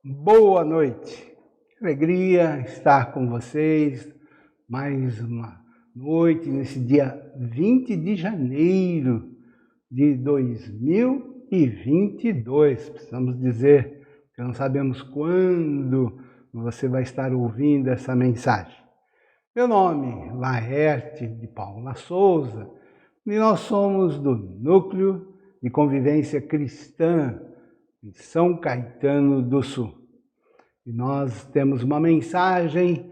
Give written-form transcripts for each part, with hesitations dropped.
Boa noite, alegria estar com vocês mais uma noite nesse dia 20 de janeiro de 2022. Precisamos dizer que não sabemos quando você vai estar ouvindo essa mensagem. Meu nome é Laerte de Paula Souza e nós somos do Núcleo de Convivência Cristã em São Caetano do Sul. E nós temos uma mensagem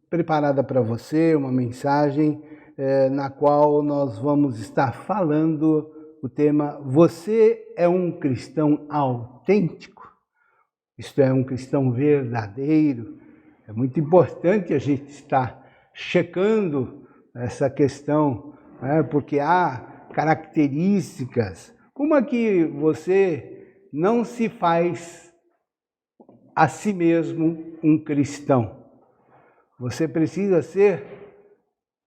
preparada para você, uma mensagem na qual nós vamos estar falando o tema Você é um cristão autêntico? Isto é, um cristão verdadeiro? É muito importante a gente estar checando essa questão, porque há características. Como é que você não se faz a si mesmo um cristão? Você precisa ser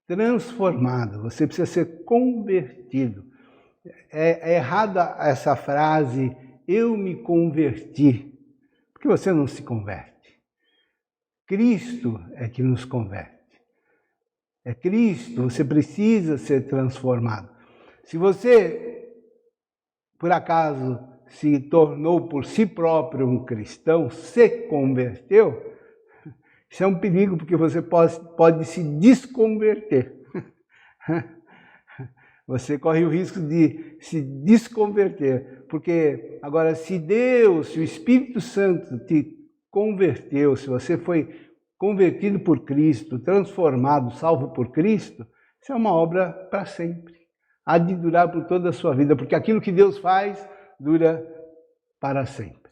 transformado, você precisa ser convertido. É errada essa frase, eu me converti, porque você não se converte. Cristo é que nos converte. É Cristo, você precisa ser transformado. Se você por acaso se tornou por si próprio um cristão, se converteu, isso é um perigo, porque você pode se desconverter. Você corre o risco de se desconverter, porque agora se Deus, se o Espírito Santo te converteu, se você foi convertido por Cristo, transformado, salvo por Cristo, isso é uma obra para sempre. Há de durar por toda a sua vida, porque aquilo que Deus faz dura para sempre.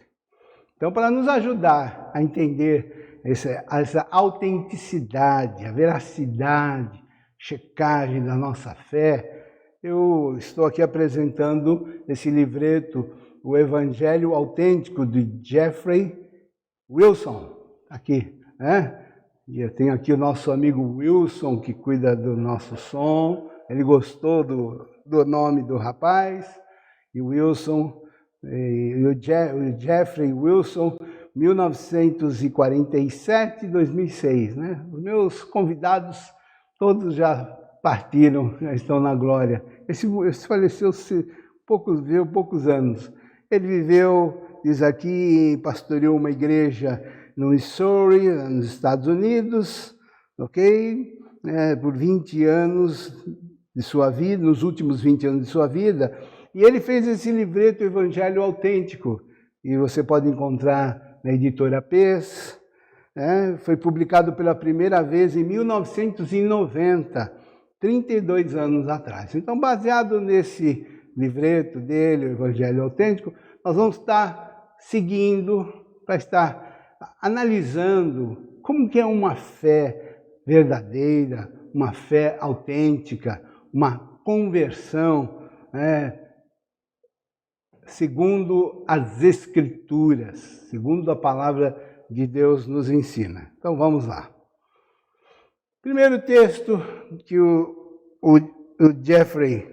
Então, para nos ajudar a entender essa autenticidade, a veracidade, checagem da nossa fé, eu estou aqui apresentando esse livreto, O Evangelho Autêntico, de Jeffrey Wilson, aqui, né? E eu tenho aqui o nosso amigo Wilson, que cuida do nosso som. Ele gostou do nome do rapaz, e o Wilson, o Jeffrey Wilson, 1947 2006, né? Os meus convidados todos já partiram, já estão na glória. Esse faleceu poucos anos. Ele viveu, diz aqui, pastoreou uma igreja no Missouri, nos Estados Unidos, ok? Por 20 anos de sua vida, nos últimos 20 anos de sua vida, e ele fez esse livreto, Evangelho Autêntico, e você pode encontrar na editora PES, foi publicado pela primeira vez em 1990, 32 anos atrás. Então, baseado nesse livreto dele, o Evangelho Autêntico, nós vamos estar seguindo, para estar analisando como que é uma fé verdadeira, uma fé autêntica, uma conversão, segundo as Escrituras, segundo a palavra de Deus nos ensina. Então vamos lá. Primeiro texto que o Jeffrey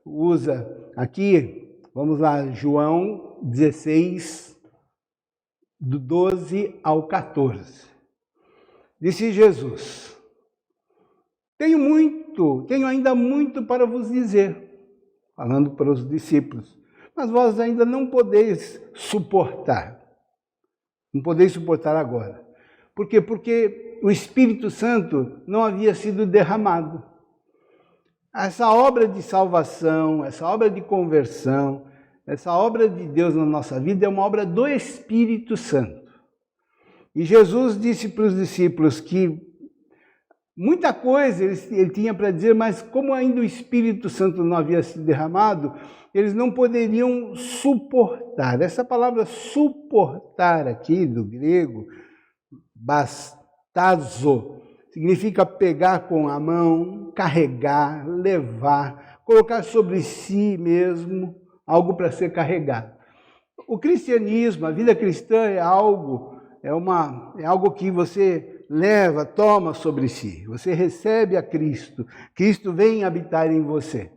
usa aqui, vamos lá, João 16, do 12 ao 14. Disse Jesus: Tenho ainda muito para vos dizer, falando para os discípulos, mas vós ainda não podeis suportar. Não podeis suportar agora. Por quê? Porque o Espírito Santo não havia sido derramado. Essa obra de salvação, essa obra de conversão, essa obra de Deus na nossa vida é uma obra do Espírito Santo. E Jesus disse para os discípulos que muita coisa ele tinha para dizer, mas como ainda o Espírito Santo não havia sido derramado, eles não poderiam suportar. Essa palavra suportar aqui, do grego, bastazo, significa pegar com a mão, carregar, levar, colocar sobre si mesmo algo para ser carregado. O cristianismo, a vida cristã é algo que você leva, toma sobre si. Você recebe a Cristo. Cristo vem habitar em você.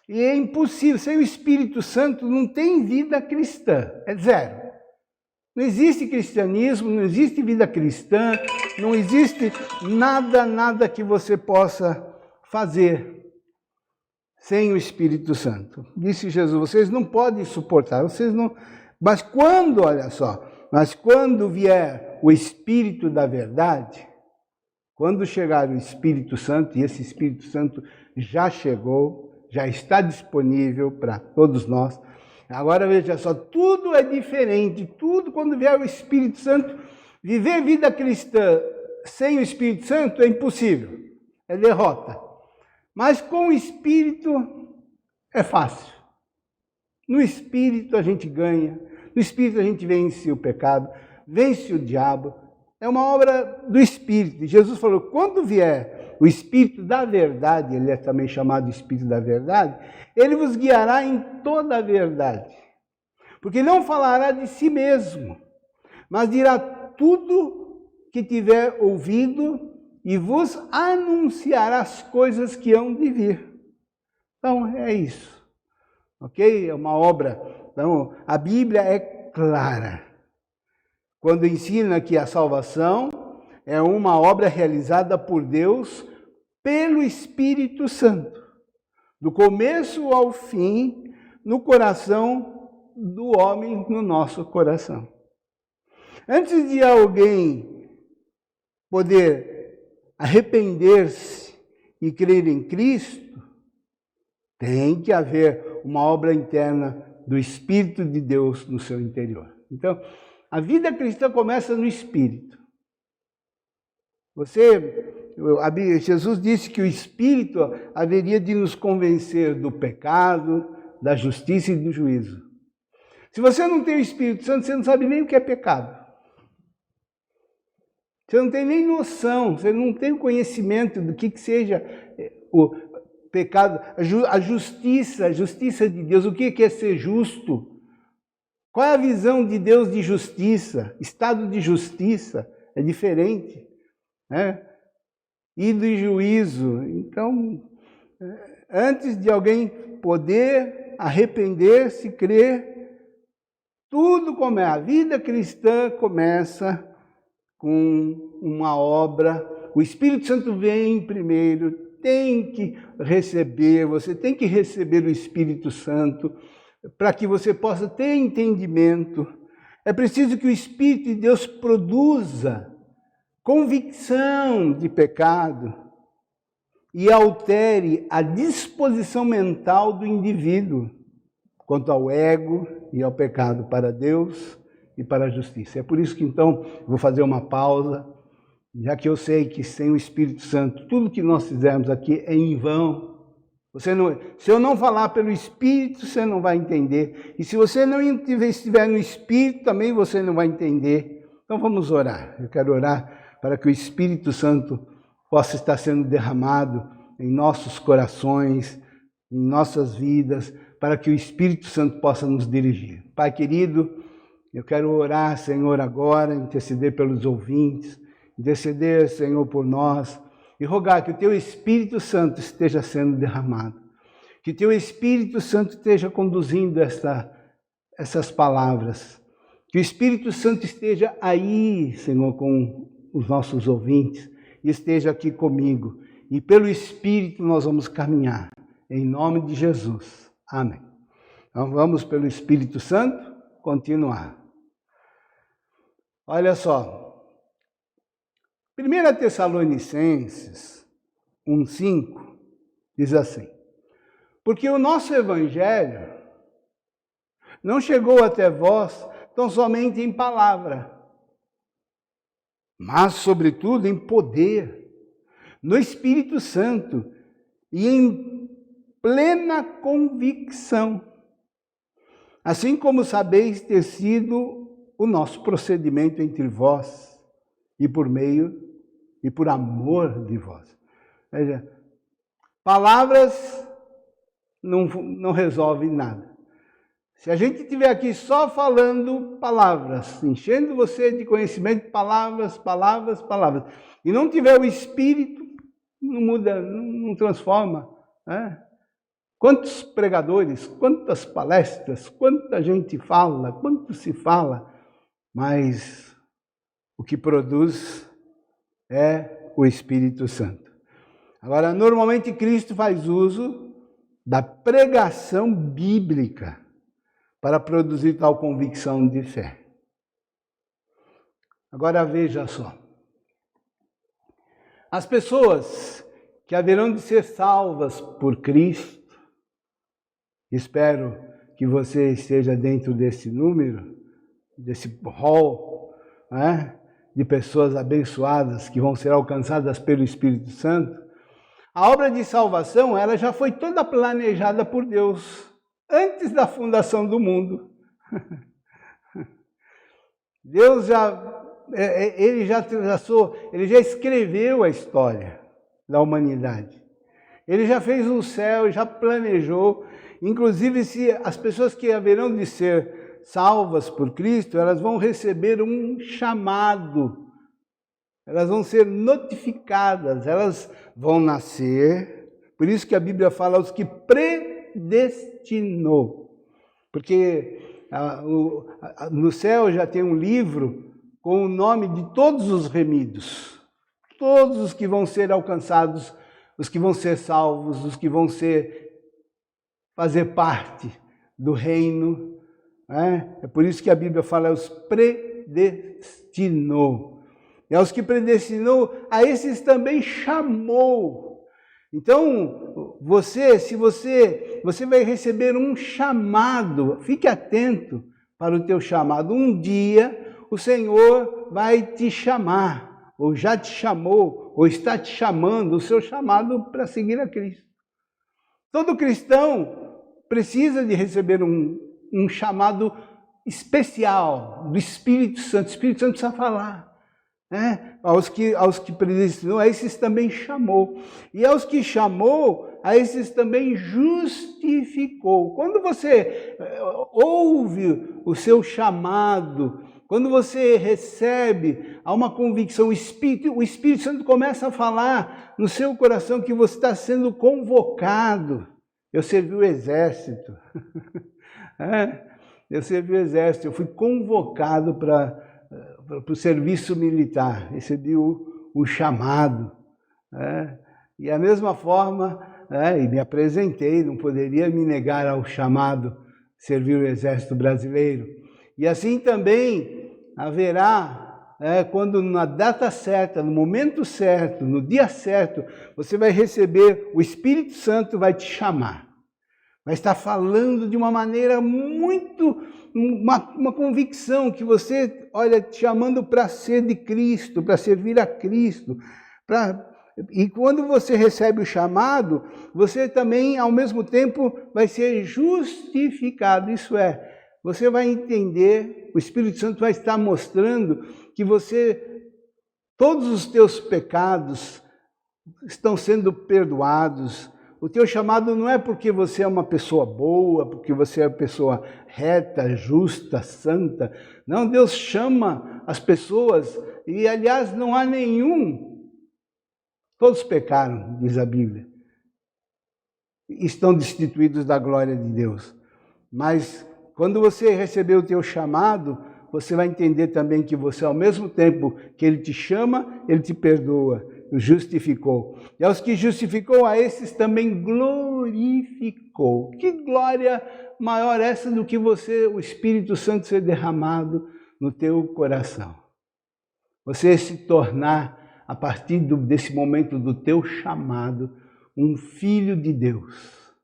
E é impossível, sem o Espírito Santo não tem vida cristã, é zero. Não existe cristianismo, não existe vida cristã, não existe nada que você possa fazer sem o Espírito Santo. Disse Jesus, vocês não podem suportar, vocês não... Mas quando, olha só, mas quando vier o Espírito da verdade, quando chegar o Espírito Santo, e esse Espírito Santo já chegou, já está disponível para todos nós. Agora veja só, tudo é diferente, tudo quando vier o Espírito Santo, viver vida cristã sem o Espírito Santo é impossível, é derrota. Mas com o Espírito é fácil. No Espírito a gente ganha, no Espírito a gente vence o pecado, vence o diabo. É uma obra do Espírito. Jesus falou, quando vier o Espírito da verdade, ele é também chamado Espírito da verdade, ele vos guiará em toda a verdade. Porque não falará de si mesmo, mas dirá tudo que tiver ouvido e vos anunciará as coisas que hão de vir. Então, é isso. Ok? É uma obra. Então, a Bíblia é clara quando ensina que a salvação é uma obra realizada por Deus pelo Espírito Santo, do começo ao fim, no coração do homem, no nosso coração. Antes de alguém poder arrepender-se e crer em Cristo, tem que haver uma obra interna do Espírito de Deus no seu interior. Então, a vida cristã começa no Espírito. Jesus disse que o Espírito haveria de nos convencer do pecado, da justiça e do juízo. Se você não tem o Espírito Santo, você não sabe nem o que é pecado. Você não tem nem noção, você não tem o conhecimento do que seja o pecado, a justiça de Deus, o que é ser justo. Qual é a visão de Deus de justiça? Estado de justiça é diferente, né? E do juízo. Então, antes de alguém poder arrepender-se, crer, tudo começa. A vida cristã começa com uma obra. O Espírito Santo vem primeiro, tem que receber, você tem que receber o Espírito Santo para que você possa ter entendimento. É preciso que o Espírito de Deus produza convicção de pecado e altere a disposição mental do indivíduo quanto ao ego e ao pecado para Deus e para a justiça. É por isso que então vou fazer uma pausa, já que eu sei que sem o Espírito Santo tudo que nós fizermos aqui é em vão. Se eu não falar pelo Espírito, você não vai entender. E se você não estiver no Espírito, também você não vai entender. Então vamos orar. Eu quero orar para que o Espírito Santo possa estar sendo derramado em nossos corações, em nossas vidas, para que o Espírito Santo possa nos dirigir. Pai querido, eu quero orar, Senhor, agora, interceder pelos ouvintes, interceder, Senhor, por nós, e rogar que o Teu Espírito Santo esteja sendo derramado, que o Teu Espírito Santo esteja conduzindo essas palavras, que o Espírito Santo esteja aí, Senhor, com os nossos ouvintes, e esteja aqui comigo, e pelo Espírito nós vamos caminhar, em nome de Jesus. Amém. Então vamos pelo Espírito Santo continuar. Olha só. 1 Tessalonicenses 1,5 diz assim: porque o nosso Evangelho não chegou até vós tão somente em palavra, mas, sobretudo, em poder, no Espírito Santo e em plena convicção, assim como sabeis ter sido o nosso procedimento entre vós e por meio e por amor de vós. Veja, palavras não resolvem nada. Se a gente estiver aqui só falando palavras, enchendo você de conhecimento de palavras, e não tiver o Espírito, não muda, não transforma, né? Quantos pregadores, quantas palestras, quanta gente fala, quanto se fala, mas o que produz é o Espírito Santo. Agora, normalmente Cristo faz uso da pregação bíblica para produzir tal convicção de fé. Agora veja só. As pessoas que haverão de ser salvas por Cristo, espero que você esteja dentro desse número, desse rol, né, de pessoas abençoadas que vão ser alcançadas pelo Espírito Santo. A obra de salvação, ela já foi toda planejada por Deus, antes da fundação do mundo. Deus ele já escreveu a história da humanidade. Ele já fez o céu, já planejou. Inclusive, se as pessoas que haverão de ser salvas por Cristo, elas vão receber um chamado. Elas vão ser notificadas, elas vão nascer. Por isso que a Bíblia fala os que predestinou. Porque no céu já tem um livro com o nome de todos os remidos. Todos os que vão ser alcançados, os que vão ser salvos, os que vão fazer parte do reino. É por isso que a Bíblia fala, os predestinou. E aos que predestinou, a esses também chamou. Então, se você vai receber um chamado, fique atento para o teu chamado. Um dia o Senhor vai te chamar, ou já te chamou, ou está te chamando, o seu chamado para seguir a Cristo. Todo cristão precisa de receber um chamado especial do Espírito Santo. O Espírito Santo precisa falar. Aos que predestinou, a esses também chamou. E aos que chamou, a esses também justificou. Quando você ouve o seu chamado, quando você recebe uma convicção, o Espírito Santo começa a falar no seu coração que você está sendo convocado. Eu servi o exército. Eu servi o exército, eu fui convocado para o serviço militar, recebi o chamado. E a mesma forma, e me apresentei, não poderia me negar ao chamado, servir o Exército Brasileiro. E assim também haverá, quando na data certa, no momento certo, no dia certo, você vai receber, o Espírito Santo vai te chamar. Vai estar falando de uma maneira muito, uma convicção que você, olha, te chamando para ser de Cristo, para servir a Cristo. E quando você recebe o chamado, você também, ao mesmo tempo, vai ser justificado. Isso é, você vai entender, o Espírito Santo vai estar mostrando que todos os teus pecados estão sendo perdoados. O teu chamado não é porque você é uma pessoa boa, porque você é uma pessoa reta, justa, santa. Não, Deus chama as pessoas e, aliás, não há nenhum. Todos pecaram, diz a Bíblia. Estão destituídos da glória de Deus. Mas quando você receber o teu chamado, você vai entender também que você, ao mesmo tempo que Ele te chama, Ele te perdoa. Justificou. E aos que justificou, a esses também glorificou. Que glória maior essa do que o Espírito Santo ser derramado no teu coração. Você se tornar, a partir desse momento do teu chamado, um filho de Deus,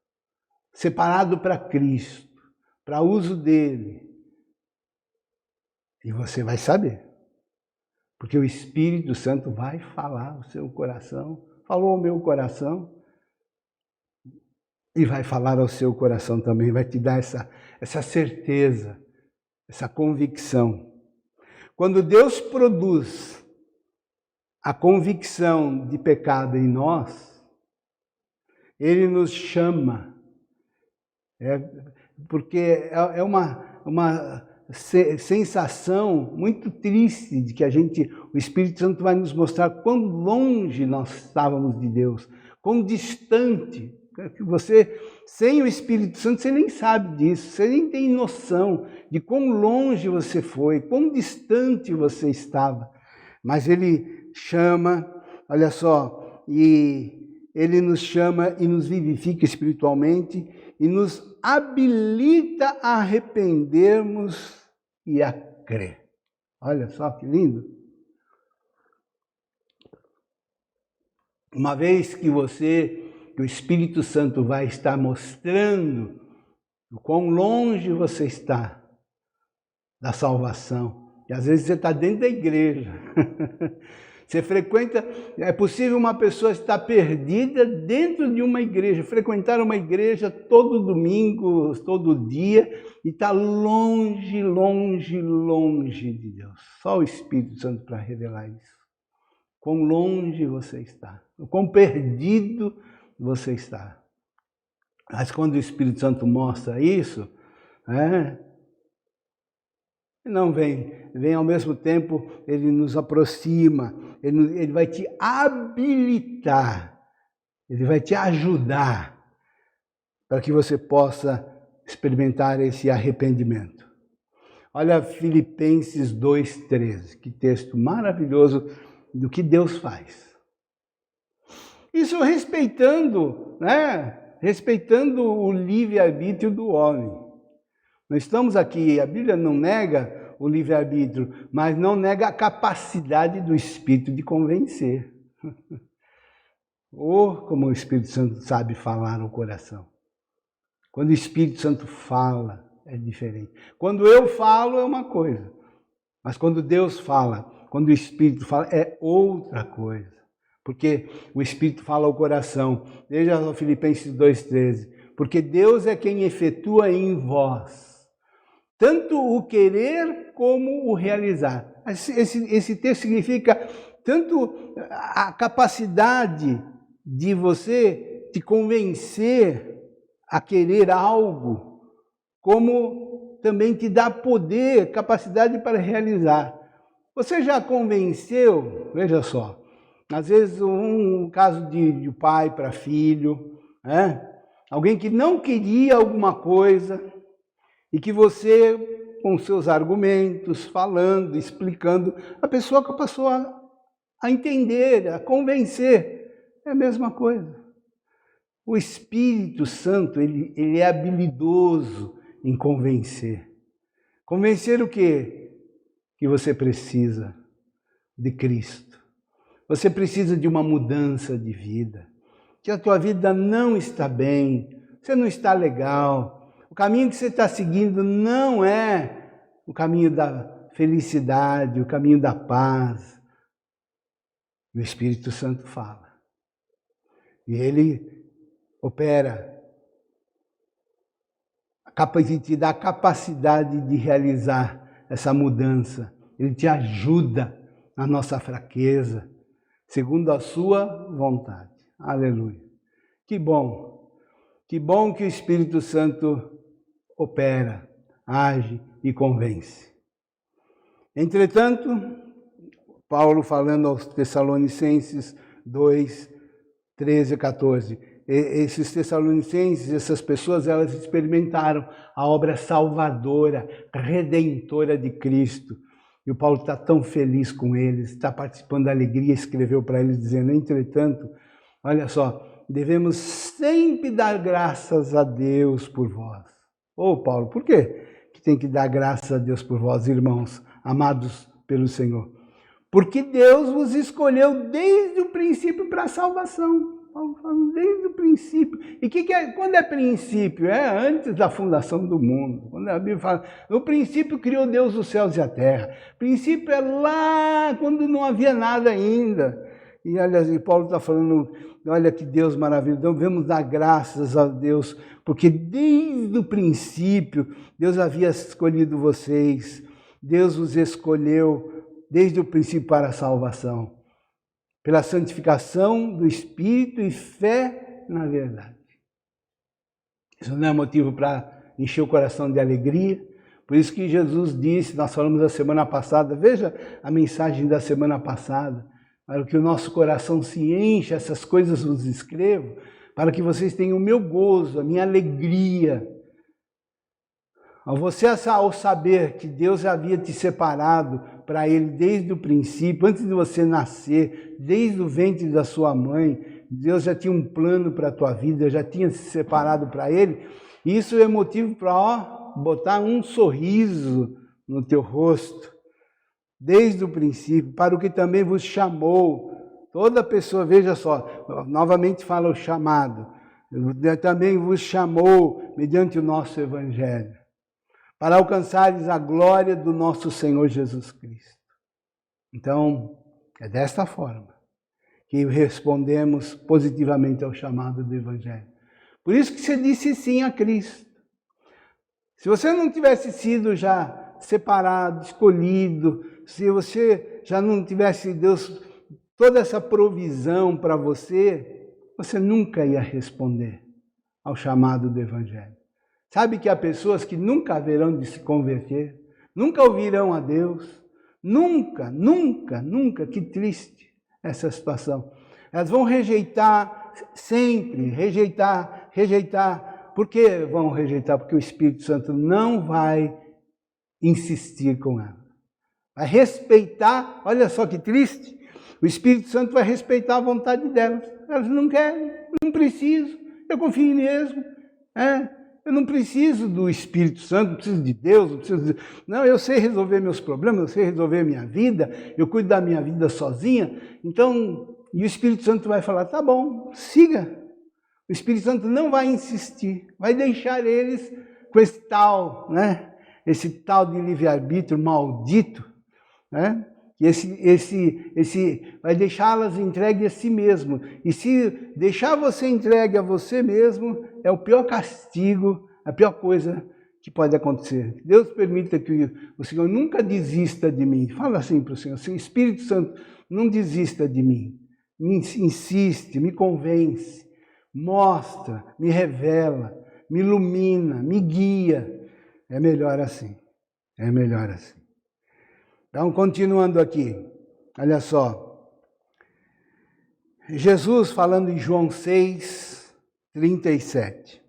separado para Cristo, para uso dele. E você vai saber. Porque o Espírito Santo vai falar o seu coração, falou ao meu coração, e vai falar ao seu coração também, vai te dar essa certeza, essa convicção. Quando Deus produz a convicção de pecado em nós, Ele nos chama, porque é uma sensação muito triste de que o Espírito Santo vai nos mostrar quão longe nós estávamos de Deus, quão distante. Você, sem o Espírito Santo, você nem sabe disso, você nem tem noção de quão longe você foi, quão distante você estava. Mas Ele chama, olha só, e Ele nos chama e nos vivifica espiritualmente e nos habilita a arrependermos e a crer. Olha só que lindo. Uma vez que o Espírito Santo vai estar mostrando o quão longe você está da salvação. E às vezes você está dentro da igreja. Você frequenta, é possível uma pessoa estar perdida dentro de uma igreja, frequentar uma igreja todo domingo, todo dia, e estar longe, longe, longe de Deus. Só o Espírito Santo para revelar isso. Quão longe você está, o quão perdido você está. Mas quando o Espírito Santo mostra isso, não vem ao mesmo tempo, ele nos aproxima, ele vai te habilitar, ele vai te ajudar para que você possa experimentar esse arrependimento. Olha Filipenses 2,13, que texto maravilhoso do que Deus faz. Isso respeitando, respeitando o livre-arbítrio do homem. Nós estamos aqui, a Bíblia não nega o livre-arbítrio, mas não nega a capacidade do Espírito de convencer. Ou como o Espírito Santo sabe falar no coração. Quando o Espírito Santo fala, é diferente. Quando eu falo é uma coisa, mas quando Deus fala, quando o Espírito fala, é outra coisa. Porque o Espírito fala ao coração. Veja Filipenses 2,13. Porque Deus é quem efetua em vós tanto o querer como o realizar. Esse texto significa tanto a capacidade de você te convencer a querer algo, como também te dá poder, capacidade para realizar. Você já convenceu, veja só, às vezes um caso de pai para filho, alguém que não queria alguma coisa, e que você, com seus argumentos, falando, explicando, a pessoa passou a entender, a convencer. É a mesma coisa. O Espírito Santo, ele é habilidoso em convencer. Convencer o quê? Que você precisa de Cristo. Você precisa de uma mudança de vida. Que a tua vida não está bem, você não está legal. O caminho que você está seguindo não é o caminho da felicidade, o caminho da paz. O Espírito Santo fala. E ele opera, te dá a capacidade de realizar essa mudança. Ele te ajuda na nossa fraqueza, segundo a sua vontade. Aleluia. Que bom que o Espírito Santo opera, age e convence. Entretanto, Paulo falando aos Tessalonicenses 2, 13 e 14, esses Tessalonicenses, essas pessoas, elas experimentaram a obra salvadora, redentora de Cristo. E o Paulo está tão feliz com eles, está participando da alegria, escreveu para eles dizendo, entretanto, olha só, devemos sempre dar graças a Deus por vós. Paulo, por quê que tem que dar graças a Deus por vós, irmãos, amados pelo Senhor? Porque Deus vos escolheu desde o princípio para a salvação. Paulo falando desde o princípio. E quando é princípio? É antes da fundação do mundo. Quando a Bíblia fala, no princípio criou Deus os céus e a terra. Princípio é lá, quando não havia nada ainda. E Paulo está falando, olha que Deus maravilhoso, então devemos dar graças a Deus, porque desde o princípio Deus havia escolhido vocês, Deus os escolheu desde o princípio para a salvação, pela santificação do Espírito e fé na verdade. Isso não é motivo para encher o coração de alegria? Por isso que Jesus disse, nós falamos a semana passada, veja a mensagem da semana passada, para que o nosso coração se encha, essas coisas vos escrevo, para que vocês tenham o meu gozo, a minha alegria. Ao saber que Deus havia te separado para Ele desde o princípio, antes de você nascer, desde o ventre da sua mãe, Deus já tinha um plano para a tua vida, já tinha se separado para Ele, e isso é motivo para botar um sorriso no teu rosto, desde o princípio, para o que também vos chamou. Toda pessoa, veja só, novamente fala o chamado, também vos chamou mediante o nosso Evangelho, para alcançares a glória do nosso Senhor Jesus Cristo. Então, é desta forma que respondemos positivamente ao chamado do Evangelho. Por isso que você disse sim a Cristo. Se você não tivesse sido já separado, escolhido, se você já não tivesse Deus toda essa provisão para você, você nunca ia responder ao chamado do Evangelho. Sabe que há pessoas que nunca haverão de se converter, nunca ouvirão a Deus, nunca, que triste essa situação. Elas vão rejeitar sempre, rejeitar. Por que vão rejeitar? Porque o Espírito Santo não vai insistir com elas. Vai respeitar, olha só que triste, o Espírito Santo vai respeitar a vontade delas. Elas não querem, não preciso, eu confio mesmo. Eu não preciso do Espírito Santo, não preciso de Deus, não, eu sei resolver meus problemas, eu sei resolver minha vida, eu cuido da minha vida sozinha. Então, e o Espírito Santo vai falar, tá bom, siga. O Espírito Santo não vai insistir, vai deixar eles com esse tal de livre-arbítrio maldito, vai deixá-las entregue a si mesmo. E se deixar você entregue a você mesmo, é o pior castigo, a pior coisa que pode acontecer. Deus permita que o Senhor nunca desista de mim. Fala assim para o Senhor, Espírito Santo, não desista de mim. Me insiste, me convence, mostra, me revela, me ilumina, me guia. É melhor assim, é melhor assim. Então, continuando aqui, olha só. Jesus falando em João 6, 37.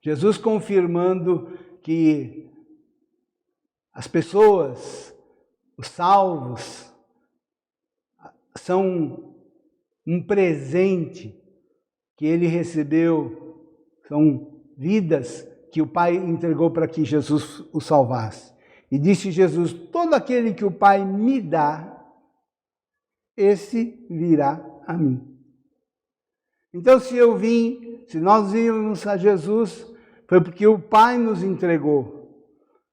Jesus confirmando que as pessoas, os salvos, são um presente que ele recebeu, são vidas que o Pai entregou para que Jesus o salvasse. E disse Jesus, todo aquele que o Pai me dá, esse virá a mim. Então se nós vimos a Jesus, foi porque o Pai nos entregou.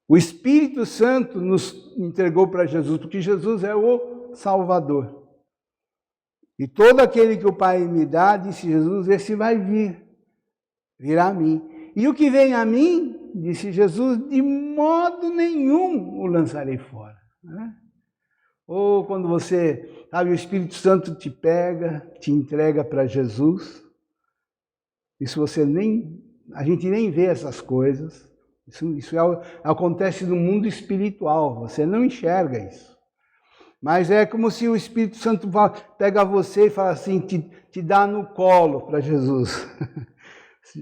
O Espírito Santo nos entregou para Jesus, porque Jesus é o Salvador. E todo aquele que o Pai me dá, disse Jesus, esse vai virá a mim. E o que vem a mim, disse Jesus, de modo nenhum o lançarei fora. Ou quando você, sabe, o Espírito Santo te pega, te entrega para Jesus. Isso a gente nem vê essas coisas. Isso acontece no mundo espiritual, você não enxerga isso. Mas é como se o Espírito Santo pega você e fala assim, te dá no colo para Jesus.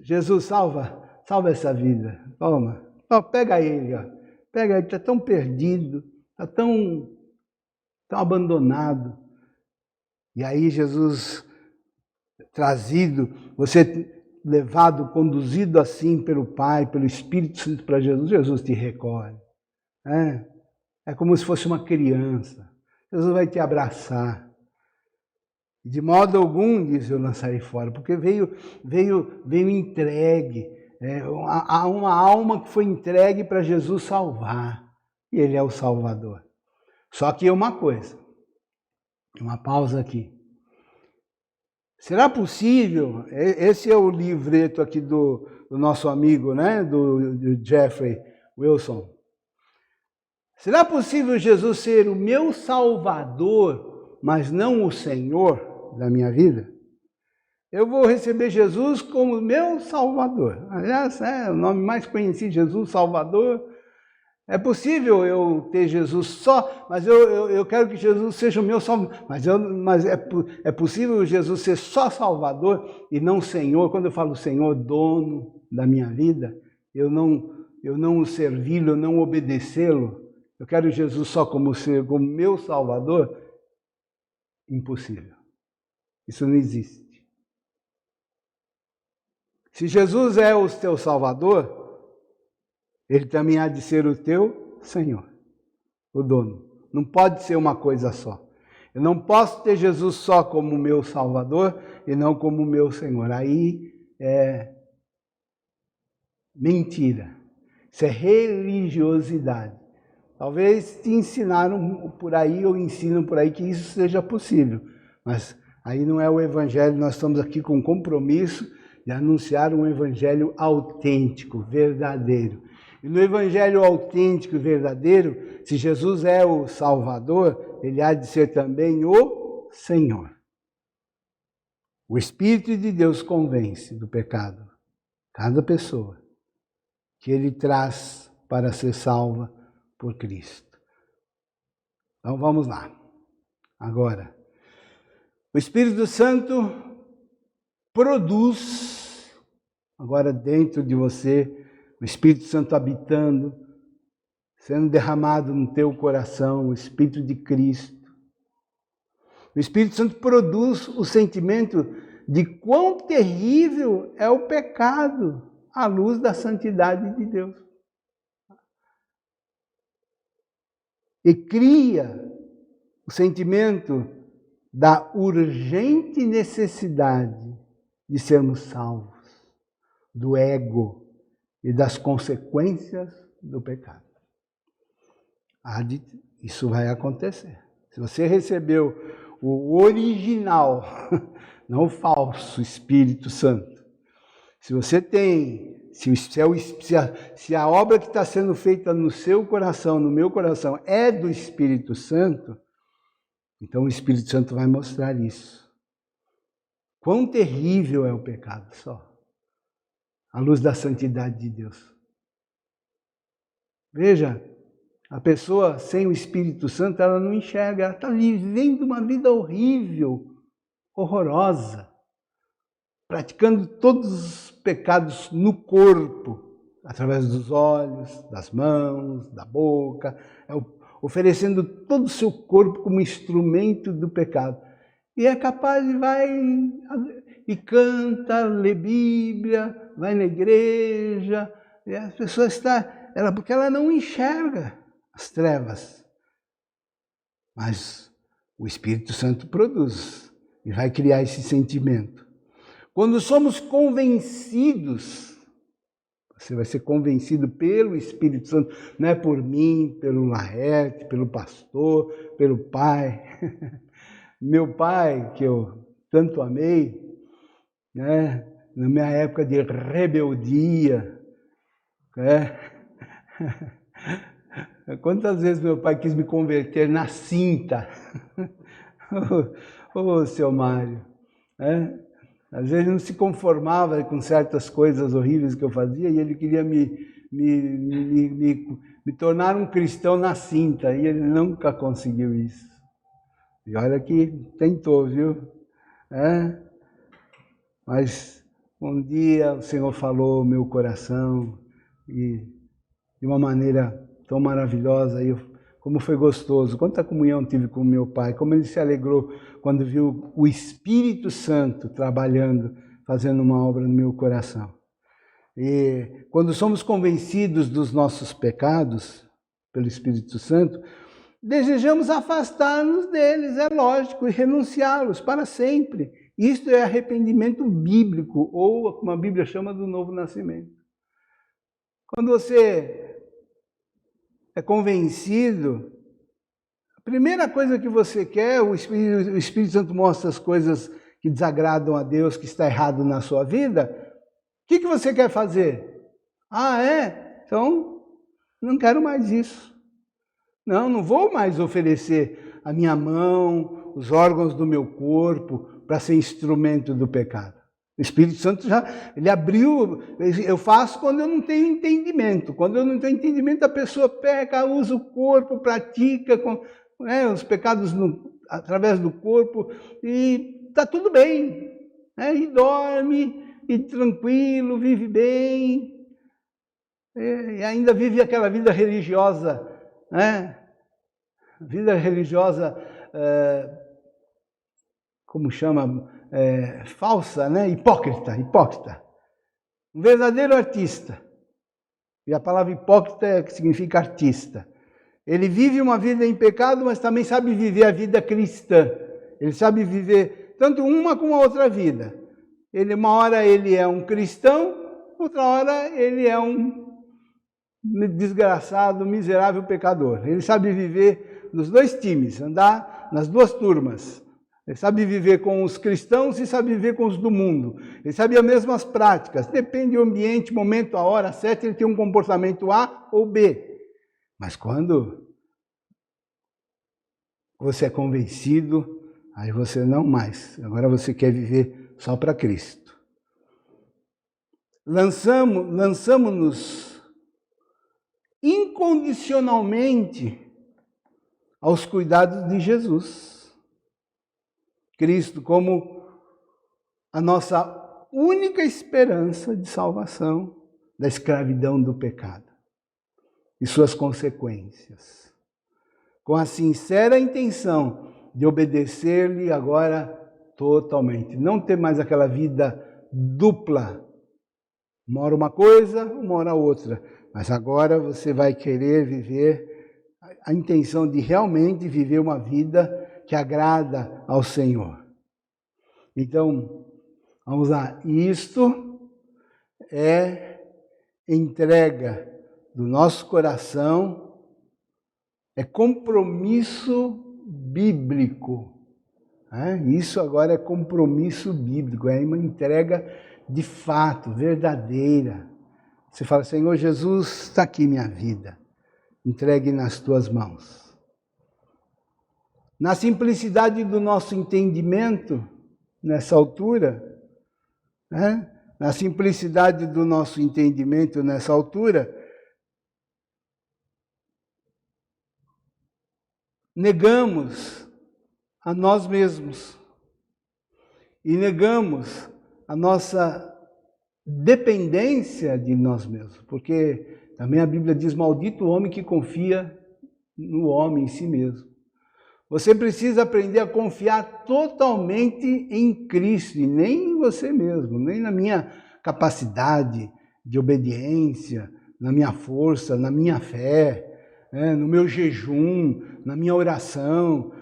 Jesus, salva essa vida, toma. Pega ele, pega ele, está tão perdido, está tão abandonado. E aí Jesus, trazido, você levado, conduzido assim pelo Pai, pelo Espírito Santo para Jesus, Jesus te recolhe. É como se fosse uma criança. Jesus vai te abraçar. De modo algum, diz, eu lançarei fora, porque veio entregue. Há uma alma que foi entregue para Jesus salvar. E Ele é o Salvador. Só que uma coisa, uma pausa aqui. Será possível, esse é o livreto aqui do nosso amigo, do Jeffrey Wilson. Será possível Jesus ser o meu Salvador, mas não o Senhor da minha vida? Eu vou receber Jesus como meu Salvador. Aliás, é o nome mais conhecido, Jesus Salvador. É possível eu ter Jesus só, mas eu quero que Jesus seja o meu Salvador. Mas é possível Jesus ser só Salvador e não Senhor. Quando eu falo Senhor, dono da minha vida, eu não o servi-lo, eu não obedecê-lo. Eu quero Jesus só como meu Salvador. Impossível. Isso não existe. Se Jesus é o teu Salvador, Ele também há de ser o teu Senhor, o dono. Não pode ser uma coisa só. Eu não posso ter Jesus só como meu Salvador e não como meu Senhor. Aí é mentira. Isso é religiosidade. Talvez te ensinaram por aí ou ensinam por aí que isso seja possível. Mas aí não é o Evangelho. Nós estamos aqui com compromisso de anunciar um Evangelho autêntico, verdadeiro. E no Evangelho autêntico e verdadeiro, se Jesus é o Salvador, Ele há de ser também o Senhor. O Espírito de Deus convence do pecado cada pessoa que Ele traz para ser salva por Cristo. Então vamos lá. Agora, o Espírito Santo produz, agora dentro de você, o Espírito Santo habitando, sendo derramado no teu coração, o Espírito de Cristo. O Espírito Santo produz o sentimento de quão terrível é o pecado à luz da santidade de Deus. E cria o sentimento da urgente necessidade de sermos salvos, do ego e das consequências do pecado. Isso vai acontecer. Se você recebeu o original, não o falso Espírito Santo, se você tem, se a obra que está sendo feita no seu coração, no meu coração, é do Espírito Santo, então o Espírito Santo vai mostrar isso. Quão terrível é o pecado só, à luz da santidade de Deus. Veja, a pessoa sem o Espírito Santo, ela não enxerga, ela está vivendo uma vida horrível, horrorosa, praticando todos os pecados no corpo, através dos olhos, das mãos, da boca, oferecendo todo o seu corpo como instrumento do pecado. E é capaz de vai e canta, lê Bíblia, vai na igreja, e a pessoa porque ela não enxerga as trevas. Mas o Espírito Santo produz e vai criar esse sentimento. Quando somos convencidos, você vai ser convencido pelo Espírito Santo, não é por mim, pelo Laerte, pelo pastor, pelo pai. Meu pai, que eu tanto amei, né, na minha época de rebeldia, quantas vezes meu pai quis me converter na cinta? Seu Mário, às vezes não se conformava com certas coisas horríveis que eu fazia e ele queria me tornar um cristão na cinta, e ele nunca conseguiu isso. E olha que tentou, viu? Mas um dia o Senhor falou no meu coração, e de uma maneira tão maravilhosa, como foi gostoso, quanta comunhão tive com meu pai, como ele se alegrou quando viu o Espírito Santo trabalhando, fazendo uma obra no meu coração. E quando somos convencidos dos nossos pecados pelo Espírito Santo, desejamos afastar-nos deles, é lógico, e renunciá-los para sempre. Isto é arrependimento bíblico, ou como a Bíblia chama, do novo nascimento. Quando você é convencido, a primeira coisa que você quer, o Espírito Santo mostra as coisas que desagradam a Deus, que está errado na sua vida. O que você quer fazer? Então não quero mais isso. Não vou mais oferecer a minha mão, os órgãos do meu corpo para ser instrumento do pecado. O Espírito Santo ele abriu, eu faço quando eu não tenho entendimento. Quando eu não tenho entendimento, a pessoa peca, usa o corpo, pratica os pecados através do corpo e está tudo bem. E dorme, e tranquilo, vive bem, e ainda vive aquela vida religiosa, vida religiosa, como chama, falsa, hipócrita. Um verdadeiro artista. E a palavra hipócrita significa artista. Ele vive uma vida em pecado, mas também sabe viver a vida cristã. Ele sabe viver tanto uma como a outra vida. Uma hora ele é um cristão, outra hora ele é um desgraçado, miserável pecador. Ele sabe viver nos dois times, andar nas duas turmas. Ele sabe viver com os cristãos e sabe viver com os do mundo. Ele sabe as mesmas práticas. Depende do ambiente, momento, a hora certa, ele tem um comportamento A ou B. Mas quando você é convencido, aí você não mais. Agora você quer viver só para Cristo. Lançamos-nos incondicionalmente aos cuidados de Jesus. Cristo como a nossa única esperança de salvação da escravidão do pecado e suas consequências. Com a sincera intenção de obedecer-lhe agora totalmente. Não ter mais aquela vida dupla. Uma hora uma coisa, uma hora outra. Mas agora você vai querer viver a intenção de realmente viver uma vida que agrada ao Senhor. Então, vamos lá. Isto é entrega do nosso coração, é compromisso bíblico. Isso agora é compromisso bíblico, é uma entrega de fato, verdadeira. Você fala, Senhor Jesus, está aqui minha vida, entregue nas tuas mãos. Na simplicidade do nosso entendimento, nessa altura, na simplicidade do nosso entendimento nessa altura, negamos a nós mesmos e negamos a nossa dependência de nós mesmos, porque também a Bíblia diz, maldito o homem que confia no homem em si mesmo. Você precisa aprender a confiar totalmente em Cristo, e nem em você mesmo, nem na minha capacidade de obediência, na minha força, na minha fé, no meu jejum, na minha oração,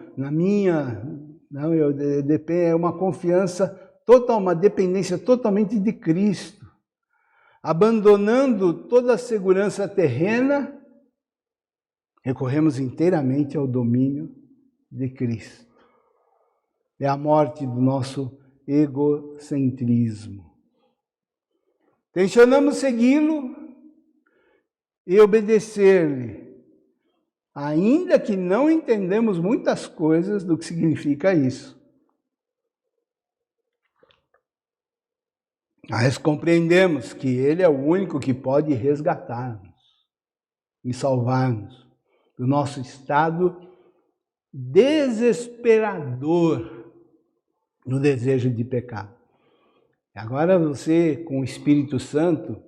é uma confiança total, uma dependência totalmente de Cristo. Abandonando toda a segurança terrena, recorremos inteiramente ao domínio de Cristo. É a morte do nosso egocentrismo. Tensionamos segui-lo e obedecer-lhe, ainda que não entendemos muitas coisas do que significa isso. Mas compreendemos que Ele é o único que pode resgatar-nos e salvar-nos do nosso estado desesperador no desejo de pecar. Agora você, com o Espírito Santo,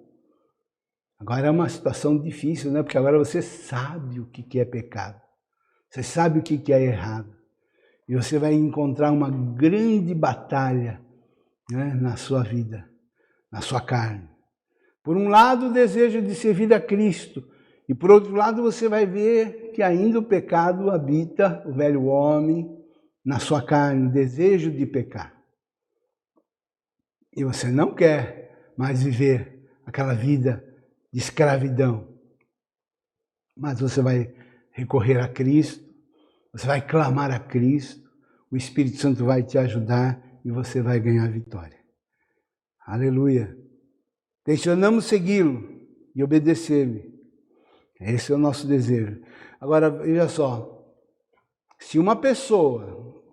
agora é uma situação difícil, né? Porque agora você sabe o que é pecado. Você sabe o que é errado. E você vai encontrar uma grande batalha, na sua vida, na sua carne. Por um lado, o desejo de servir a Cristo. E por outro lado, você vai ver que ainda o pecado habita o velho homem na sua carne, o desejo de pecar. E você não quer mais viver aquela vida de escravidão. Mas você vai recorrer a Cristo, você vai clamar a Cristo, o Espírito Santo vai te ajudar e você vai ganhar vitória. Aleluia! Tensionamos segui-lo e obedecer-lhe. Esse é o nosso desejo. Agora, veja só, se uma pessoa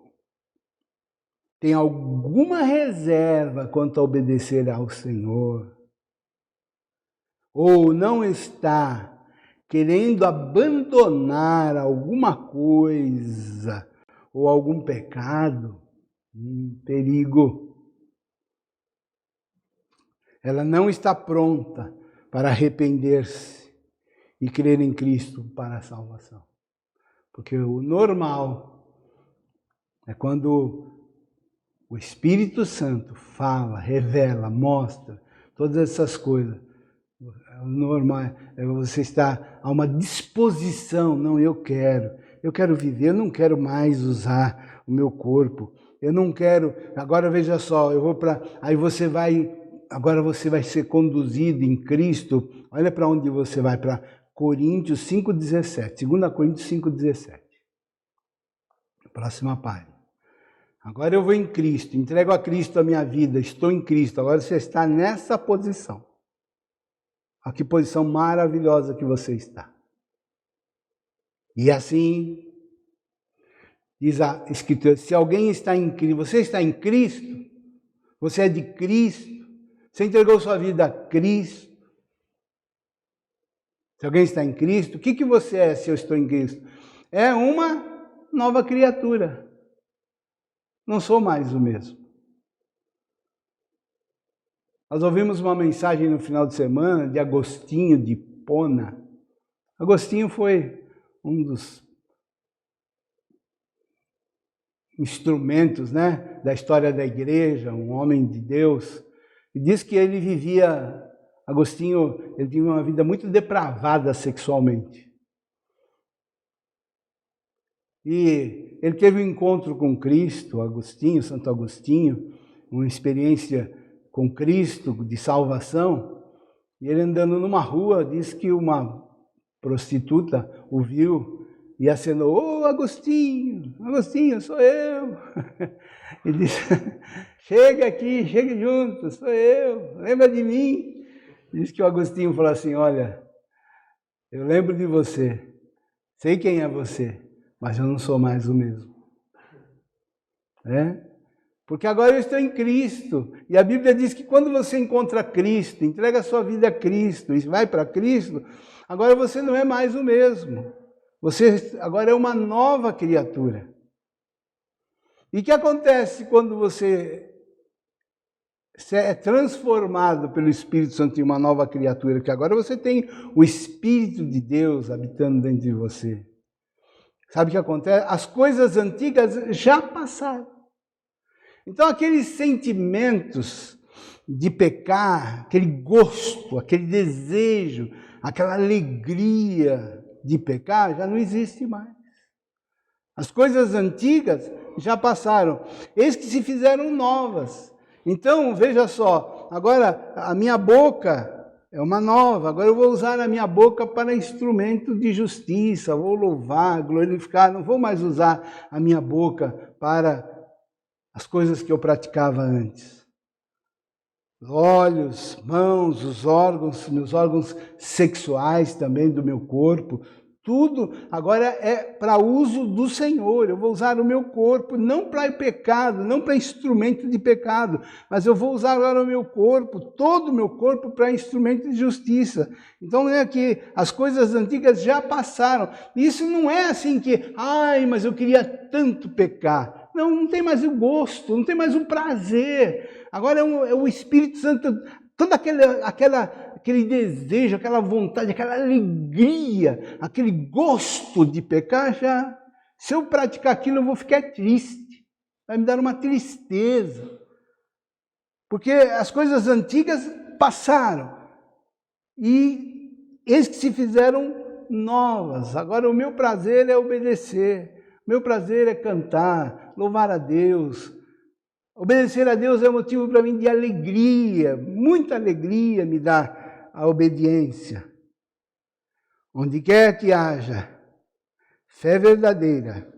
tem alguma reserva quanto a obedecer ao Senhor, ou não está querendo abandonar alguma coisa ou algum pecado, perigo. Ela não está pronta para arrepender-se e crer em Cristo para a salvação. Porque o normal é quando o Espírito Santo fala, revela, mostra todas essas coisas. O normal é você estar a uma disposição. Não, eu quero viver, eu não quero mais usar o meu corpo. Eu não quero, agora veja só, eu vou para, aí você vai, agora você vai ser conduzido em Cristo. Olha para onde você vai, para Coríntios 5,17, 2 Coríntios 5,17. Próxima página. Agora eu vou em Cristo, entrego a Cristo a minha vida, estou em Cristo. Agora você está nessa posição. Olha que posição maravilhosa que você está. E assim, diz a Escritura, se alguém está em Cristo, você está em Cristo, você é de Cristo, você entregou sua vida a Cristo. Se alguém está em Cristo, o que você é se eu estou em Cristo? É uma nova criatura. Não sou mais o mesmo. Nós ouvimos uma mensagem no final de semana de Agostinho de Hipona. Agostinho foi um dos instrumentos, né, da história da igreja, um homem de Deus. E diz que ele vivia, Agostinho, ele tinha uma vida muito depravada sexualmente. E ele teve um encontro com Cristo, Agostinho, Santo Agostinho, uma experiência com Cristo de salvação. E ele andando numa rua, diz que uma prostituta o viu e acenou: "Ô Agostinho, Agostinho, sou eu." E disse: "Chega aqui, chegue junto, sou eu, lembra de mim?" Diz que o Agostinho falou assim: "Olha, eu lembro de você, sei quem é você, mas eu não sou mais o mesmo." Porque agora eu estou em Cristo. E a Bíblia diz que quando você encontra Cristo, entrega a sua vida a Cristo e vai para Cristo, agora você não é mais o mesmo. Você agora é uma nova criatura. E o que acontece quando você é transformado pelo Espírito Santo em uma nova criatura? Que agora você tem o Espírito de Deus habitando dentro de você. Sabe o que acontece? As coisas antigas já passaram. Então aqueles sentimentos de pecar, aquele gosto, aquele desejo, aquela alegria de pecar já não existe mais. As coisas antigas já passaram, eis que se fizeram novas. Então veja só, agora a minha boca é uma nova, agora eu vou usar a minha boca para instrumento de justiça, vou louvar, glorificar, não vou mais usar a minha boca para as coisas que eu praticava antes. Os olhos, mãos, os órgãos, meus órgãos sexuais também do meu corpo, tudo agora é para uso do Senhor. Eu vou usar o meu corpo não para pecado, não para instrumento de pecado, mas eu vou usar agora o meu corpo, todo o meu corpo, para instrumento de justiça. Então é que as coisas antigas já passaram. Isso não é assim que, mas eu queria tanto pecar. Não, não tem mais o gosto, não tem mais o prazer. Agora é o Espírito Santo, todo aquele desejo, aquela vontade, aquela alegria, aquele gosto de pecar, já, se eu praticar aquilo, eu vou ficar triste. Vai me dar uma tristeza. Porque as coisas antigas passaram. E eis que se fizeram novas. Agora o meu prazer é obedecer. Meu prazer é cantar, louvar a Deus. Obedecer a Deus é motivo para mim de alegria, muita alegria me dá a obediência. Onde quer que haja fé verdadeira,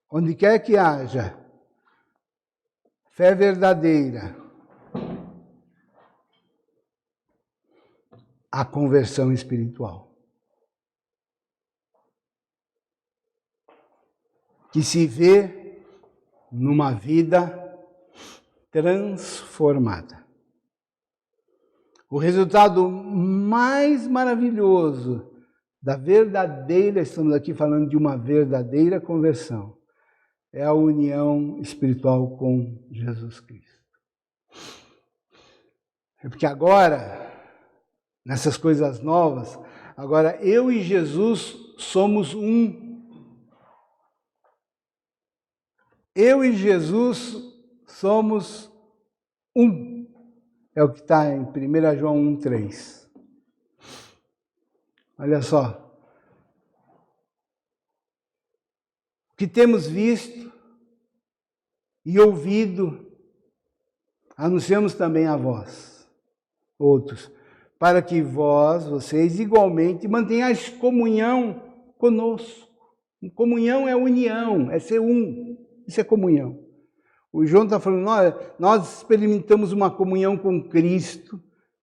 onde quer que haja fé verdadeira, há conversão espiritual. Que se vê numa vida transformada. O resultado mais maravilhoso da verdadeira, estamos aqui falando de uma verdadeira conversão, é a união espiritual com Jesus Cristo. É porque agora, nessas coisas novas, agora eu e Jesus somos um. Eu e Jesus somos um. É o que está em 1 João 1,3. Olha só. O que temos visto e ouvido, anunciamos também a vós, outros, para que vocês igualmente mantenhais comunhão conosco. Comunhão é união, é ser um. Isso é comunhão. O João está falando, nós experimentamos uma comunhão com Cristo,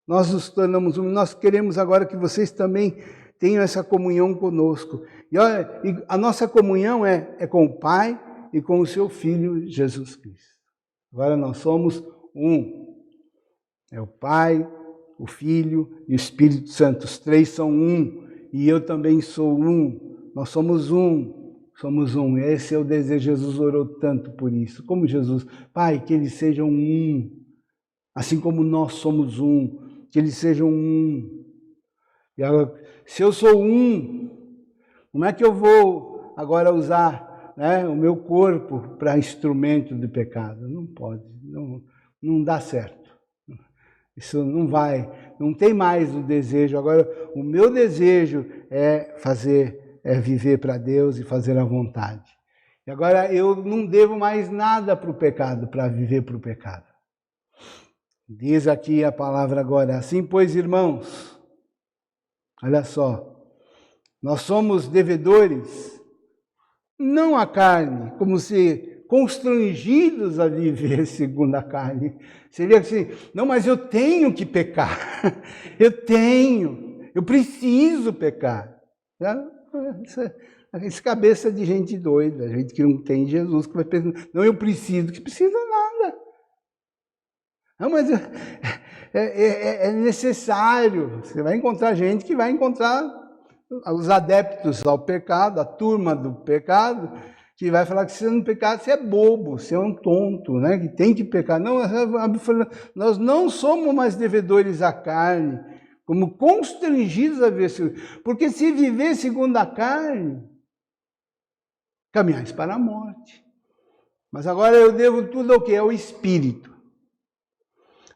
nós nos tornamos um, nós queremos agora que vocês também tenham essa comunhão conosco. E olha, a nossa comunhão é com o Pai e com o seu Filho Jesus Cristo. Agora nós somos um. É o Pai, o Filho e o Espírito Santo. Os três são um. E eu também sou um. Nós somos um. Somos um. Esse é o desejo. Jesus orou tanto por isso. Como Jesus, Pai, que eles sejam um. Assim como nós somos um. Que eles sejam um. E agora, se eu sou um, como é que eu vou agora usar, né, o meu corpo para instrumento de pecado? Não pode, não dá certo. Isso não vai, não tem mais o desejo. Agora, o meu desejo é viver para Deus e fazer a vontade. E agora eu não devo mais nada para o pecado, para viver para o pecado. Diz aqui a palavra agora, assim, pois, irmãos, olha só, nós somos devedores, não à carne, como se constrangidos a viver segundo a carne. Seria assim, não, mas eu tenho que pecar, eu preciso pecar. Isso é cabeça de gente doida, gente que não tem Jesus, que vai pensar, não, eu preciso, que precisa nada. Não, mas é necessário. Você vai encontrar gente que vai encontrar os adeptos ao pecado, a turma do pecado, que vai falar que se você não pecar, você é bobo, você é um tonto, né? Que tem que pecar. Não, nós não somos mais devedores à carne, como constrangidos a viver. Porque se viver segundo a carne, caminhais para a morte. Mas agora eu devo tudo ao quê? Ao Espírito.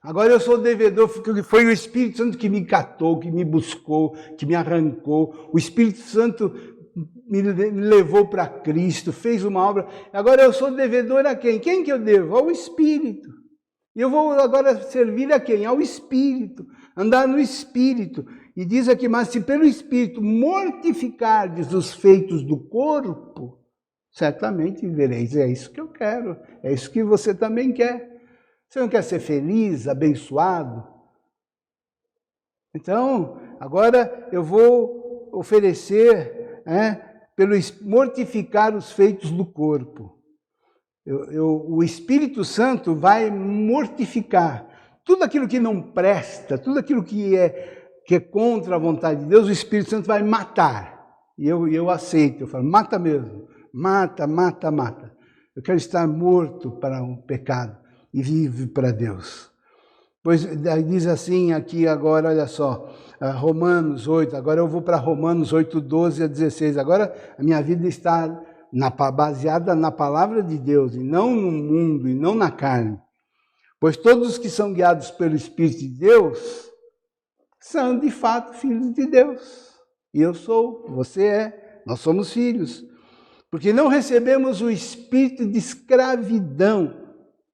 Agora eu sou devedor, porque foi o Espírito Santo que me catou, que me buscou, que me arrancou. O Espírito Santo me levou para Cristo, fez uma obra. Agora eu sou devedor a quem? Quem que eu devo? Ao Espírito. E eu vou agora servir a quem? Ao Espírito. Andar no Espírito. E diz aqui, mas se pelo Espírito mortificardes os feitos do corpo, certamente vivereis. É isso que eu quero. É isso que você também quer. Você não quer ser feliz, abençoado? Então, agora eu vou oferecer, pelo mortificar os feitos do corpo. O Espírito Santo vai mortificar tudo aquilo que não presta, tudo aquilo que é contra a vontade de Deus, o Espírito Santo vai matar. E eu aceito, eu falo, mata mesmo, mata. Eu quero estar morto para o pecado e vive para Deus. Pois diz assim aqui agora, olha só, Romanos 8, agora eu vou para Romanos 8, 12 a 16. Agora a minha vida está baseada na palavra de Deus, e não no mundo, e não na carne. Pois todos os que são guiados pelo Espírito de Deus são de fato filhos de Deus. E eu sou, você é, nós somos filhos. Porque não recebemos o espírito de escravidão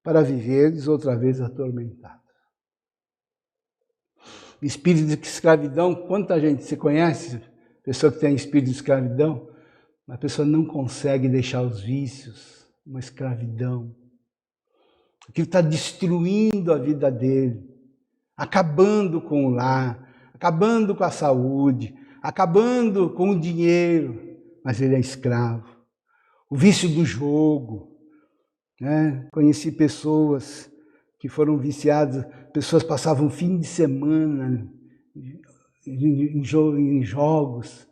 para viveres outra vez atormentados. Espírito de escravidão, quanta gente se conhece, pessoa que tem espírito de escravidão, mas a pessoa não consegue deixar os vícios, uma escravidão. Aquilo está destruindo a vida dele, acabando com o lar, acabando com a saúde, acabando com o dinheiro, mas ele é escravo. O vício do jogo, né? Conheci pessoas que foram viciadas, pessoas passavam fim de semana em jogos,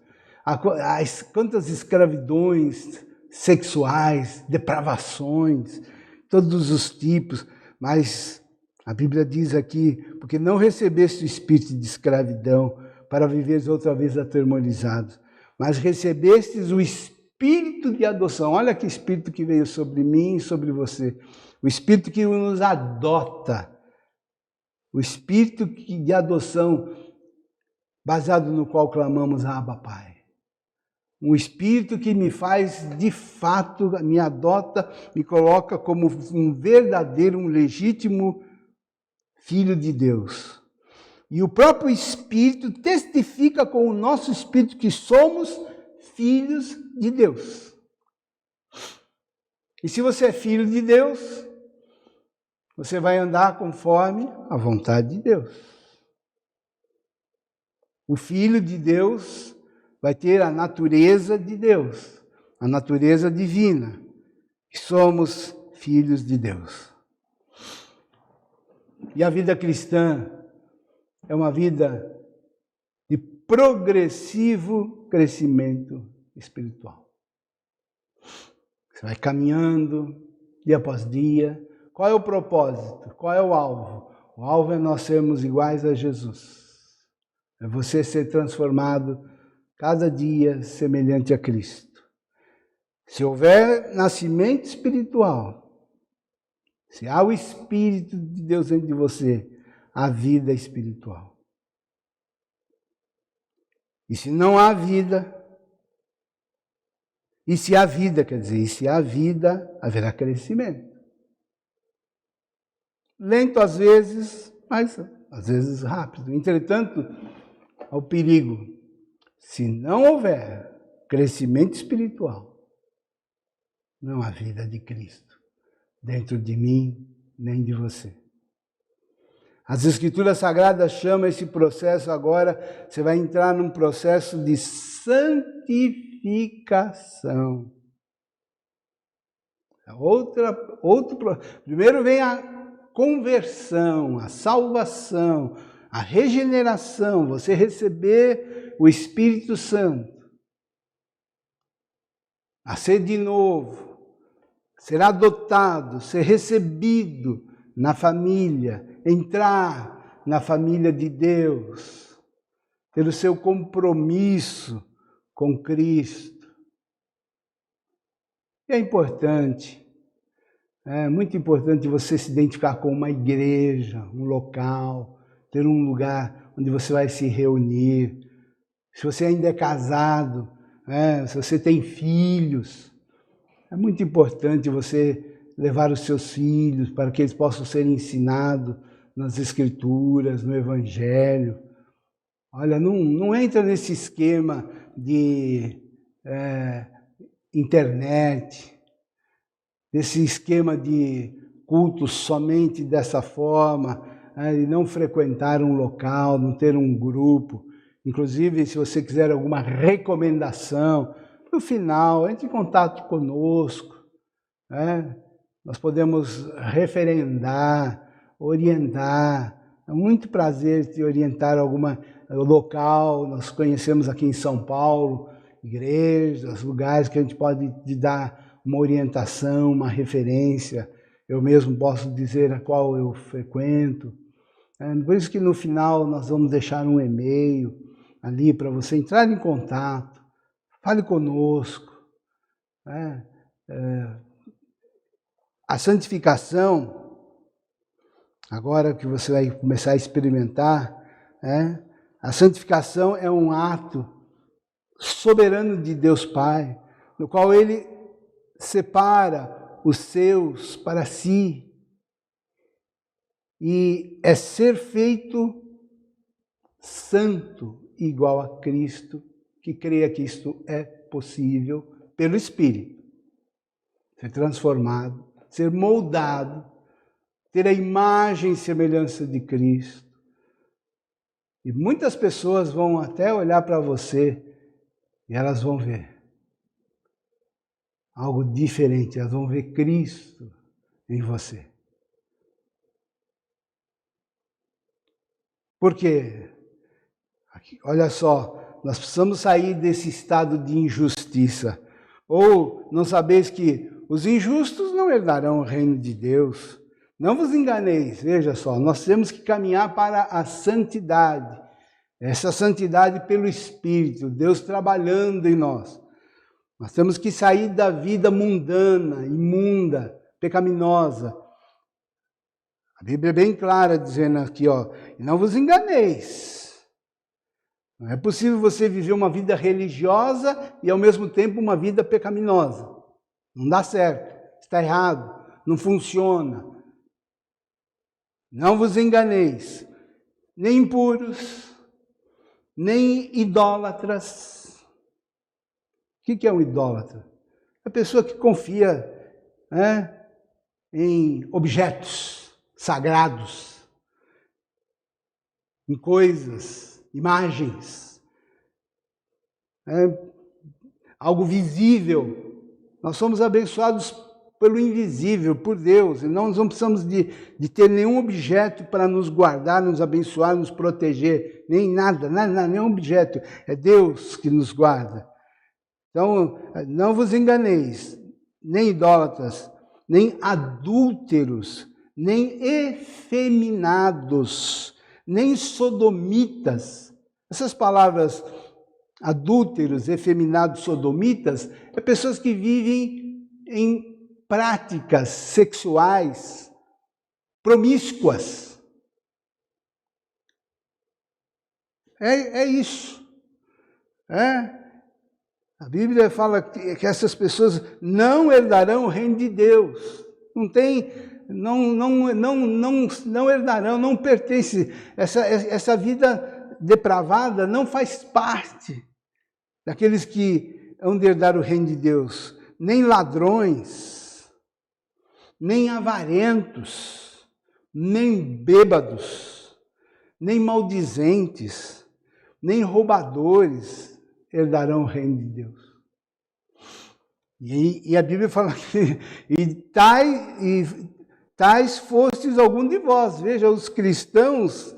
quantas escravidões sexuais, depravações, todos os tipos, mas a Bíblia diz aqui, porque não recebeste o espírito de escravidão para viveres outra vez atemorizados, mas recebestes o espírito de adoção. Olha que espírito que veio sobre mim e sobre você. O espírito que nos adota. O espírito de adoção, baseado no qual clamamos a Abba Pai. Um espírito que me faz, de fato, me adota, me coloca como um verdadeiro, um legítimo filho de Deus. E o próprio Espírito testifica com o nosso espírito que somos filhos de Deus. E se você é filho de Deus, você vai andar conforme a vontade de Deus. O Filho de Deus vai ter a natureza de Deus, a natureza divina. Somos filhos de Deus. E a vida cristã é uma vida de progressivo crescimento espiritual. Você vai caminhando dia após dia. Qual é o propósito? Qual é o alvo? O alvo é nós sermos iguais a Jesus. É você ser transformado cada dia semelhante a Cristo. Se houver nascimento espiritual, se há o Espírito de Deus dentro de você, há vida espiritual. E se não há vida, e se há vida, quer dizer, e se há vida, haverá crescimento. Lento às vezes, mas às vezes rápido. Entretanto, há o perigo. Se não houver crescimento espiritual, não há vida de Cristo dentro de mim, nem de você. As Escrituras Sagradas chamam esse processo agora, você vai entrar num processo de santificação. Primeiro vem a conversão, a salvação, a regeneração, você receber o Espírito Santo, nascer de novo, ser adotado, ser recebido na família, entrar na família de Deus, ter o seu compromisso com Cristo. E é importante, é muito importante você se identificar com uma igreja, um local, ter um lugar onde você vai se reunir. Se você ainda é casado, se você tem filhos, é muito importante você levar os seus filhos para que eles possam ser ensinados nas Escrituras, no Evangelho. Olha, não entra nesse esquema de internet, desse esquema de cultos somente dessa forma, e não frequentar um local, não ter um grupo. Inclusive, se você quiser alguma recomendação, no final, entre em contato conosco. Nós podemos referendar, orientar. É muito prazer te orientar algum local. Nós conhecemos aqui em São Paulo, igrejas, lugares que a gente pode te dar uma orientação, uma referência. Eu mesmo posso dizer a qual eu frequento. Por isso que no final nós vamos deixar um e-mail ali para você entrar em contato. Fale conosco. A santificação, agora que você vai começar a experimentar, a santificação é um ato soberano de Deus Pai, no qual Ele separa os seus para si, e é ser feito santo igual a Cristo, que creia que isto é possível pelo Espírito. Ser transformado, ser moldado, ter a imagem e semelhança de Cristo. E muitas pessoas vão até olhar para você e elas vão ver algo diferente, elas vão ver Cristo em você. Por quê? Aqui, olha só, nós precisamos sair desse estado de injustiça. Ou não sabeis que os injustos não herdarão o reino de Deus. Não vos enganeis, veja só, nós temos que caminhar para a santidade. Essa santidade pelo Espírito, Deus trabalhando em nós. Nós temos que sair da vida mundana, imunda, pecaminosa. A Bíblia é bem clara dizendo aqui, ó, não vos enganeis. Não é possível você viver uma vida religiosa e ao mesmo tempo uma vida pecaminosa. Não dá certo, está errado, não funciona. Não vos enganeis, nem impuros, nem idólatras. O que é um idólatra? É a pessoa que confia, né, em objetos sagrados, em coisas, imagens, algo visível. Nós somos abençoados pelo invisível, por Deus, e nós não precisamos de ter nenhum objeto para nos guardar, nos abençoar, nos proteger, nem nada, nenhum objeto, é Deus que nos guarda. Então, não vos enganeis, nem idólatras, nem adúlteros, nem efeminados, nem sodomitas. Essas palavras adúlteros, efeminados, sodomitas, é pessoas que vivem em práticas sexuais promíscuas. É isso. A Bíblia fala que essas pessoas não herdarão o reino de Deus. Não herdarão, não pertence. Essa vida depravada não faz parte daqueles que hão de herdar o reino de Deus. Nem ladrões, nem avarentos, nem bêbados, nem maldizentes, nem roubadores herdarão o reino de Deus. E a Bíblia fala que tais fostes algum de vós. Veja, os cristãos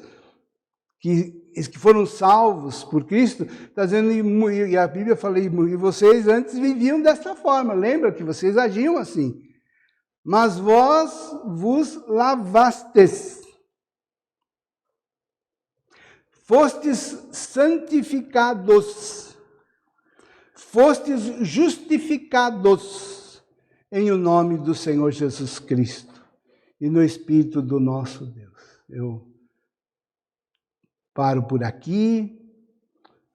que foram salvos por Cristo, está dizendo, e a Bíblia fala, e vocês antes viviam desta forma, lembra que vocês agiam assim. Mas vós vos lavastes, fostes santificados, fostes justificados em o nome do Senhor Jesus Cristo e no Espírito do nosso Deus. Eu paro por aqui.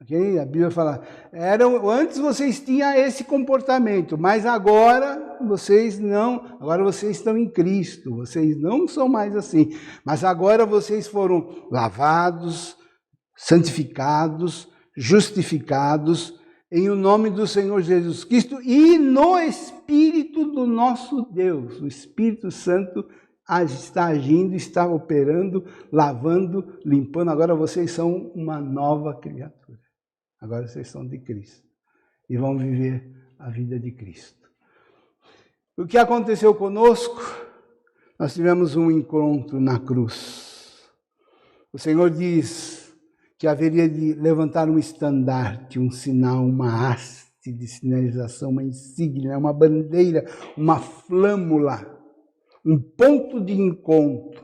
Okay? A Bíblia fala, antes vocês tinham esse comportamento, mas agora vocês não, agora vocês estão em Cristo, vocês não são mais assim, mas agora vocês foram lavados, santificados, justificados em o nome do Senhor Jesus Cristo e no Espírito do nosso Deus. O Espírito Santo está agindo, está operando, lavando, limpando. Agora vocês são uma nova criatura. Agora vocês são de Cristo e vão viver a vida de Cristo. O que aconteceu conosco? Nós tivemos um encontro na cruz. O Senhor diz que haveria de levantar um estandarte, um sinal, uma haste de sinalização, uma insígnia, uma bandeira, uma flâmula, um ponto de encontro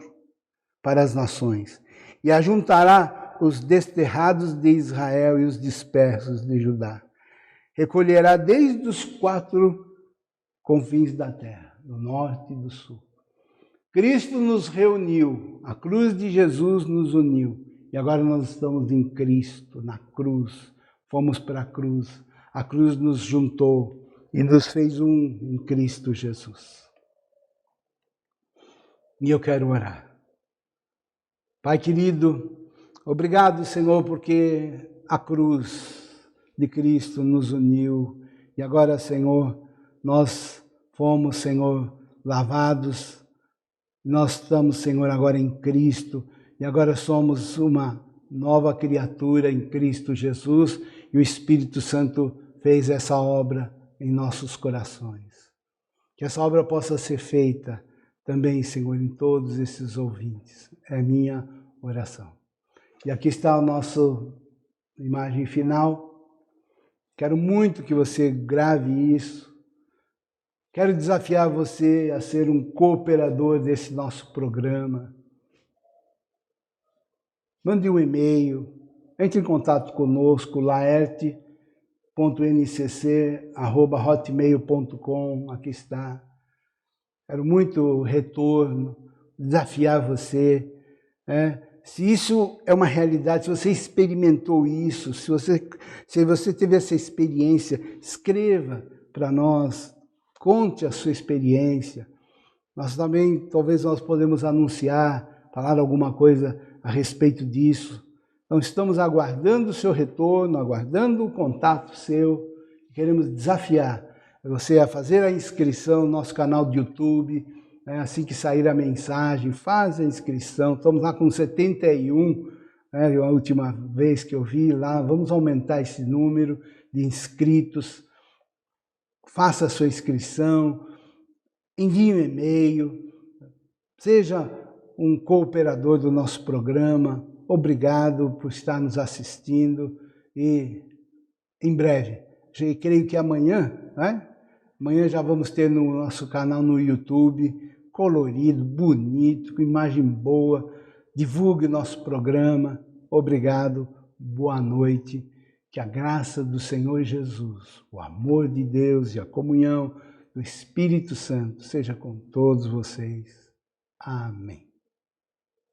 para as nações. E ajuntará os desterrados de Israel e os dispersos de Judá. Recolherá desde os 4 confins da terra, do norte e do sul. Cristo nos reuniu, a cruz de Jesus nos uniu. E agora nós estamos em Cristo, na cruz. Fomos para a cruz nos juntou e nos fez um em Cristo Jesus. E eu quero orar. Pai querido, obrigado, Senhor, porque a cruz de Cristo nos uniu. E agora, Senhor, nós fomos, Senhor, lavados. Nós estamos, Senhor, agora em Cristo. E agora somos uma nova criatura em Cristo Jesus. E o Espírito Santo fez essa obra em nossos corações. Que essa obra possa ser feita também, Senhor, em todos esses ouvintes. É a minha oração. E aqui está a nossa imagem final. Quero muito que você grave isso. Quero desafiar você a ser um cooperador desse nosso programa. Mande um e-mail, entre em contato conosco, laerte.ncc@hotmail.com, aqui está. Quero muito retorno, desafiar você. Se isso é uma realidade, se você experimentou isso, se você teve essa experiência, escreva para nós, conte a sua experiência. Nós também, talvez nós podemos anunciar, falar alguma coisa a respeito disso. Então estamos aguardando o seu retorno, aguardando o contato seu. Queremos desafiar você a fazer a inscrição no nosso canal de YouTube. Assim que sair a mensagem, faz a inscrição. Estamos lá com 71, a última vez que eu vi lá. Vamos aumentar esse número de inscritos. Faça a sua inscrição, envie um e-mail, seja um cooperador do nosso programa. Obrigado por estar nos assistindo e em breve, creio que amanhã, amanhã já vamos ter no nosso canal no YouTube, colorido, bonito, com imagem boa. Divulgue o nosso programa. Obrigado, boa noite. Que a graça do Senhor Jesus, o amor de Deus e a comunhão do Espírito Santo seja com todos vocês. Amém.